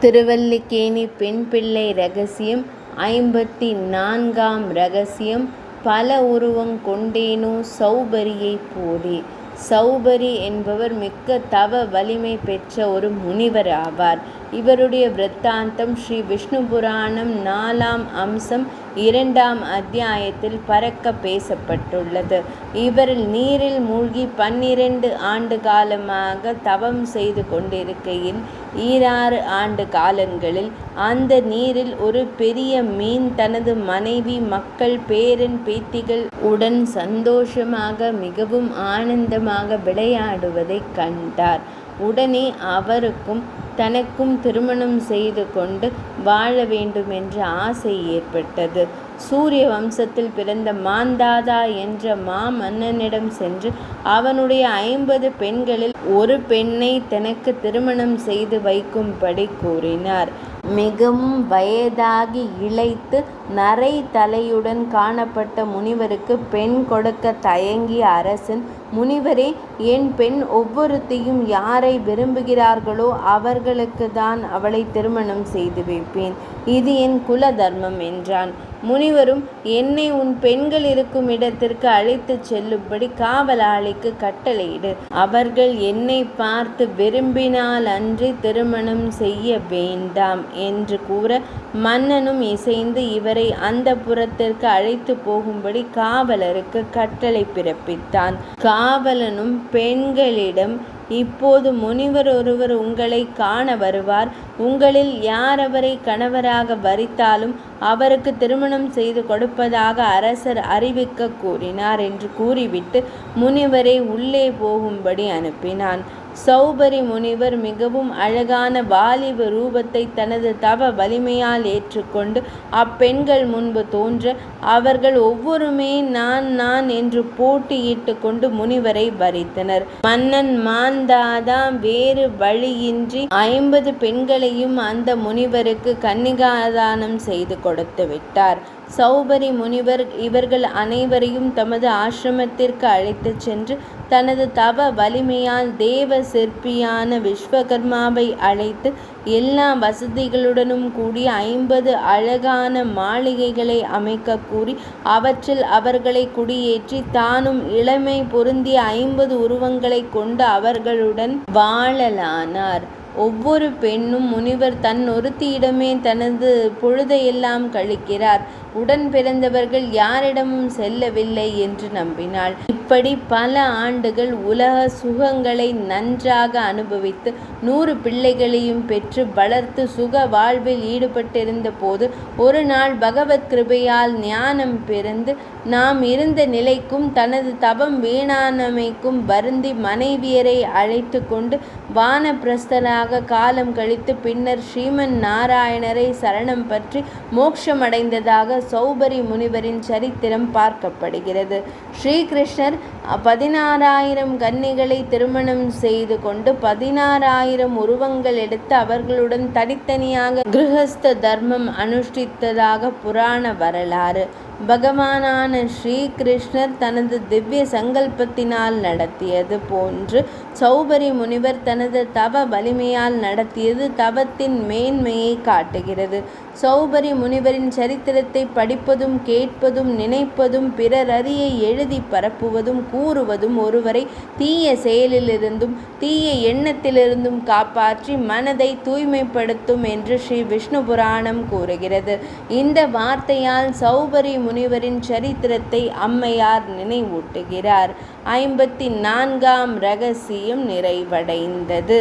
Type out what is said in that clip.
திருவல்லிக்கேணி பெண் பிள்ளை ரகசியம் 54ஆம் ரகசியம். பல உருவங் கொண்டேனோ சௌபரியைப் போலே. சௌபரி என்பவர் மிக்க தவ வலிமை பெற்ற ஒரு முனிவர் ஆவார். இவருடைய விருத்தாந்தம் ஸ்ரீ விஷ்ணு புராணம் 4ஆம் அம்சம் 2ஆம் அத்தியாயத்தில் பரக்க பேசப்பட்டுள்ளது. இவர் நீரில் மூழ்கி 12 ஆண்டு காலமாக தவம் செய்து கொண்டிருக்கையில் 26 ஆண்டு காலங்களில் அந்த நீரில் ஒரு பெரிய மீன் தனது மனைவி, மக்கள், பேரன், பேத்திகள் உடன் சந்தோஷமாக மிகவும் ஆனந்தமாக விளையாடுவதைக் கண்டார். உடனே அவருக்கும் தனக்கும் திருமணம் செய்து கொண்டு வாழ வேண்டும் என்ற ஆசை ஏற்பட்டது. சூரிய வம்சத்தில் பிறந்த மாந்தாதா என்ற மாமன்னனிடம் சென்று அவனுடைய 50 பெண்களில் ஒரு பெண்ணை தனக்கு திருமணம் செய்து வைக்கும்படி கூறினார். மிகவும் வயதாகி இளைத்து நரை தலையுடன் காணப்பட்ட முனிவருக்கு பெண் கொடுக்க தயங்கிய அரசன், முனிவரே, என் பெண் ஒவ்வொருத்தையும் யாரை விரும்புகிறார்களோ அவர்களுக்கு தான் அவளை திருமணம் செய்து வைப்பேன். இது என் குல தர்மம் என்றான். முனிவரும், என்னை உன் பெண்கள் இருக்கும் இடத்திற்கு அழைத்துச் செல்லும்படி காவலாளிக்கு கட்டளையிடு. அவர்கள் என்னை பார்த்து விரும்பினால் அன்றி திருமணம் செய்ய வேண்டாம் என்று கூற, மன்னனும் இசைந்து இவரை அந்த புறத்திற்கு அழைத்து போகும்படி காவலருக்கு கட்டளை பிறப்பித்தான். காவலனும் பெண்களிடம், இப்போது முனிவர் ஒருவர் உங்களை காண வருவார். உங்களில் யார் அவரை கணவராக வரித்தாலும் அவருக்கு திருமணம் செய்து கொடுப்பதாக அரசர் அறிவிக்க கூறினார் என்று கூறிவிட்டு முனிவரை உள்ளே போகும்படி அனுப்பினான். சௌபரி முனிவர் மிகவும் அழகான வாலிப ரூபத்தை தனது தவ வலிமையால் ஏற்றுக்கொண்டு அப்பெண்கள் முன்பு தோன்ற, அவர்கள் ஒவ்வொருமே நான் நான் என்று போட்டியிட்டு கொண்டு முனிவரை வரித்தனர். மன்னன் மாந்தாதா வேறு வழியின்றி 50 பெண்களையும் அந்த முனிவருக்கு கன்னிகாதானம் செய்து கொடுத்து விட்டார். சௌபரி முனிவர் இவர்கள் அனைவரையும் தமது ஆசிரமத்திற்கு அழைத்துச் சென்று தனது தவ வலிமையால் தேவ சிற்பியான விஸ்வகர்மாவை அழைத்து எல்லா வசதிகளுடனும் கூடிய 50 அழகான மாளிகைகளை அமைக்க கூறி அவற்றில் அவர்களை குடியேற்றி தானும் இளமை பொருந்திய 50 உருவங்களை கொண்டு அவர்களுடன் வாழலானார். ஒவ்வொரு பெண்ணும் முனிவர் தன் ஒருத்தியிடமே தனது பொழுதையெல்லாம் கழிக்கிறார், உடன் பிறந்தவர்கள் யாரிடமும் செல்லவில்லை என்று நம்பினாள். இப்படி பல ஆண்டுகள் உலக சுகங்களை நன்றாக அனுபவித்து 100 பிள்ளைகளையும் பெற்று வளர்த்து சுக வாழ்வில் ஈடுபட்டிருந்த போது ஒரு நாள் பகவத் கிருபையால் ஞானம் பிறந்து நாம் இருந்த நிலைக்கும் தனது தவம் வீணானமைக்கும் வருந்தி மனைவியரை அழைத்து கொண்டு வானப்பிரஸ்தராக காலம் கழித்து பின்னர் ஸ்ரீமன் நாராயணரை சரணம் பற்றி மோட்சமடைந்ததாக சௌபரி முனிவரின் சரித்திரம் பார்க்கப்படுகிறது. ஸ்ரீகிருஷ்ணர் 16,000 கன்னிகளை திருமணம் செய்து கொண்டு 16,000 உருவங்கள் எடுத்து அவர்களுடன் தனித்தனியாக கிருஹஸ்த தர்மம் அனுஷ்டித்ததாக புராண வரலாறு. பகவானான ஸ்ரீகிருஷ்ணர் தனது திவ்ய சங்கல்பத்தினால் நடத்தியது போன்று சௌபரி முனிவர் தனது தவ வலிமையால் நடத்தியது தவத்தின் மேன்மையை காட்டுகிறது. சௌபரி முனிவரின் சரித்திரத்தை படிப்பதும் கேட்பதும் நினைப்பதும் பிறர் அறிய எழுதி பரப்புவதும் கூறுவதும் ஒருவரை தீய செயலிலிருந்தும் தீய எண்ணத்திலிருந்தும் காப்பாற்றி மனதை தூய்மைப்படுத்தும் என்று ஸ்ரீ விஷ்ணு புராணம் கூறுகிறது. இந்த வார்த்தையால் சௌபரி முனிவரின் சரித்திரத்தை அம்மையார் நினைவூட்டுகிறார். 54ஆம் ரகசியம் நிறைவடைந்தது.